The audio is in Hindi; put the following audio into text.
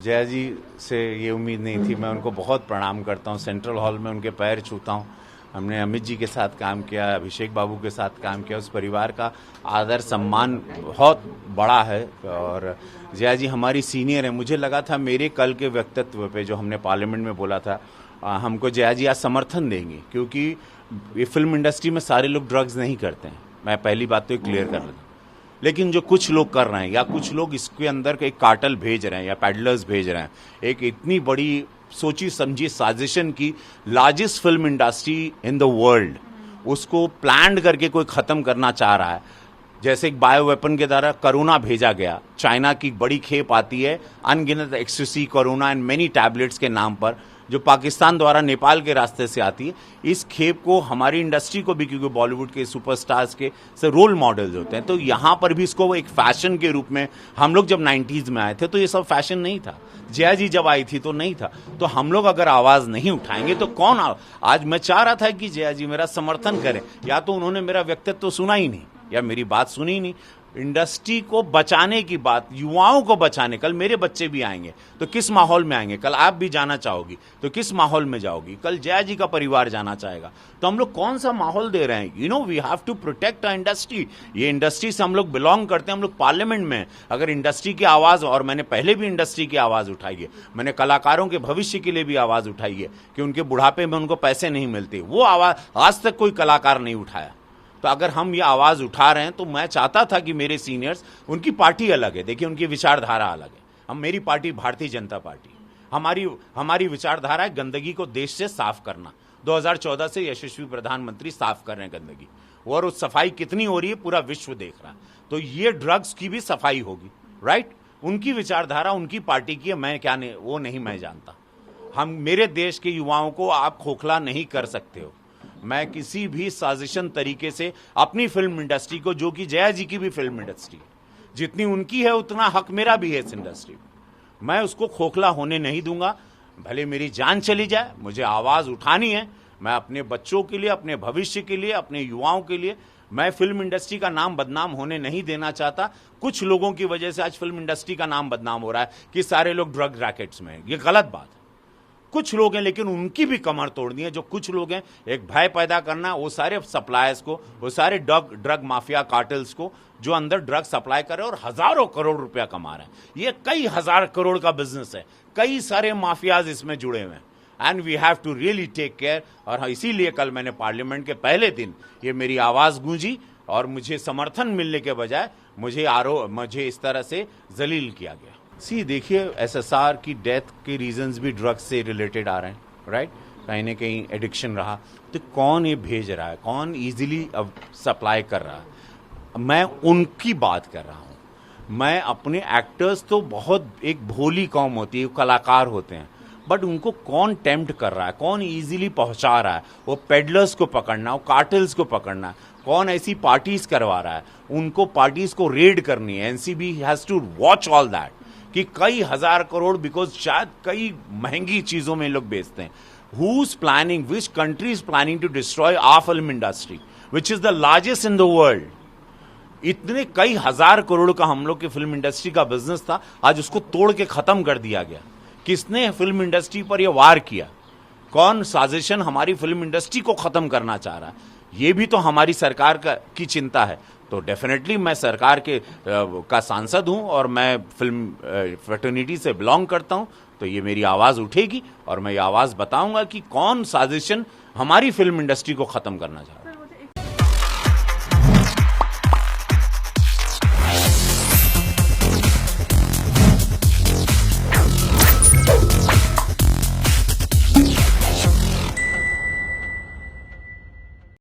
जया जी से ये उम्मीद नहीं थी। मैं उनको बहुत प्रणाम करता हूँ, सेंट्रल हॉल में उनके पैर छूता हूँ। हमने अमित जी के साथ काम किया, अभिषेक बाबू के साथ काम किया। उस परिवार का आदर सम्मान बहुत बड़ा है और जया जी हमारी सीनियर है। मुझे लगा था मेरे कल के व्यक्तित्व पे जो हमने पार्लियामेंट में बोला था, हमको जया जी आज समर्थन देंगे, क्योंकि ये फिल्म इंडस्ट्री में सारे लोग ड्रग्स नहीं करते हैं। मैं पहली बात तो क्लियर कर लेता, लेकिन जो कुछ लोग कर रहे हैं या कुछ लोग इसके अंदर एक कार्टल भेज रहे हैं या पैडलर्स भेज रहे हैं, एक इतनी बड़ी सोची समझी साजिशन की largest film industry in the world, उसको प्लान करके कोई खत्म करना चाह रहा है। जैसे एक बायो वेपन के द्वारा कोरोना भेजा गया, चाइना की बड़ी खेप आती है अनगिनत ecstasy, corona and many tablets के नाम पर, जो पाकिस्तान द्वारा नेपाल के रास्ते से आती है। इस खेप को हमारी इंडस्ट्री को भी, क्योंकि बॉलीवुड के सुपरस्टार्स के से रोल मॉडल्स होते हैं, तो यहाँ पर भी इसको एक फैशन के रूप में, हम लोग जब 90s में आए थे तो ये सब फैशन नहीं था। जया जी जब आई थी तो नहीं था। तो हम लोग अगर आवाज नहीं उठाएंगे तो कौन आज मैं चाह रहा था कि जया जी मेरा समर्थन करें, या तो उन्होंने मेरा व्यक्तित्व तो सुना ही नहीं या मेरी बात सुनी ही नहीं। इंडस्ट्री को बचाने की बात, युवाओं को बचाने, कल मेरे बच्चे भी आएंगे तो किस माहौल में आएंगे, कल आप भी जाना चाहोगी तो किस माहौल में जाओगी, कल जया जी का परिवार जाना चाहेगा, तो हम लोग कौन सा माहौल दे रहे हैं। We have to protect our industry. ये इंडस्ट्री से हम लोग बिलोंग करते हैं, हम लोग पार्लियामेंट में। अगर इंडस्ट्री की आवाज, और मैंने पहले भी इंडस्ट्री की आवाज उठाई है, मैंने कलाकारों के भविष्य के लिए भी आवाज उठाई है कि उनके बुढ़ापे में उनको पैसे नहीं मिलते, वो आवाज आज तक कोई कलाकार नहीं उठाया। तो अगर हम ये आवाज उठा रहे हैं तो मैं चाहता था कि मेरे सीनियर्स, उनकी पार्टी अलग है, देखिए उनकी विचारधारा अलग है। मेरी पार्टी भारतीय जनता पार्टी, हमारी विचारधारा है गंदगी को देश से साफ करना। 2014 से यशस्वी प्रधानमंत्री साफ कर रहे हैं गंदगी, और उस सफाई कितनी हो रही है पूरा विश्व देख रहा है। तो ये ड्रग्स की भी सफाई होगी, राइट। उनकी विचारधारा उनकी पार्टी की है, मैं क्या नहीं, वो नहीं मैं जानता। मेरे देश के युवाओं को आप खोखला नहीं कर सकते हो। मैं किसी भी साजिशन तरीके से अपनी फिल्म इंडस्ट्री को, जो कि जया जी की भी फिल्म इंडस्ट्री, जितनी उनकी है उतना हक मेरा भी है इस इंडस्ट्री में, मैं उसको खोखला होने नहीं दूंगा। भले मेरी जान चली जाए, मुझे आवाज उठानी है। मैं अपने बच्चों के लिए, अपने भविष्य के लिए, अपने युवाओं के लिए, मैं फिल्म इंडस्ट्री का नाम बदनाम होने नहीं देना चाहता। कुछ लोगों की वजह से आज फिल्म इंडस्ट्री का नाम बदनाम हो रहा है कि सारे लोग ड्रग रैकेट्स में हैं। ये गलत बात है। कुछ लोग हैं, लेकिन उनकी भी कमर तोड़नी है। जो कुछ लोग हैं, एक भय पैदा करना, वो सारे सप्लायर्स को, वो सारे ड्रग माफिया कार्टल्स को, जो अंदर ड्रग सप्लाई कर रहे हैं और हजारों करोड़ रुपया कमा रहे हैं। ये कई हजार करोड़ का बिजनेस है, कई सारे माफियाज इसमें जुड़े हुए हैं, and we have to really take care. और इसीलिए कल मैंने पार्लियामेंट के पहले दिन ये मेरी आवाज गूंजी, और मुझे समर्थन मिलने के बजाय मुझे इस तरह से जलील किया गया। देखिए, एसएसआर की डेथ के रीजंस भी ड्रग्स से रिलेटेड आ रहे हैं, राइट। कहीं ना कहीं एडिक्शन रहा, तो कौन ये भेज रहा है, कौन इजीली सप्लाई कर रहा है, मैं उनकी बात कर रहा हूँ। मैं अपने एक्टर्स तो बहुत एक भोली कौम होती है, कलाकार होते हैं, बट उनको कौन टेम्प्ट कर रहा है, कौन इजीली पहुंचा रहा है, वो पेडलर्स को पकड़ना, वो कार्टल्स को पकड़ना, कौन ऐसी पार्टीज करवा रहा है, उनको पार्टीज को रेड करनी है। NCB has to watch all that कि कई हजार करोड़, बिकॉज शायद कई महंगी चीजों में लोग बेचते हैं। Who's planning, which country is planning to destroy our film industry, which is the largest in the world? इतने कई हजार करोड़ का हम लोग की फिल्म इंडस्ट्री का बिजनेस था, आज उसको तोड़ के खत्म कर दिया गया। किसने फिल्म इंडस्ट्री पर यह वार किया? कौन साजिशन हमारी फिल्म इंडस्ट्री को खत्म करना चाह रहा है? ये भी तो हमारी सरकार की चिंता है। तो डेफिनेटली मैं सरकार का सांसद हूं और मैं फिल्म फ्रेटर्निटी से बिलोंग करता हूं, तो ये मेरी आवाज उठेगी और मैं ये आवाज बताऊंगा कि कौन साजिशन हमारी फिल्म इंडस्ट्री को खत्म करना चाह रहा है।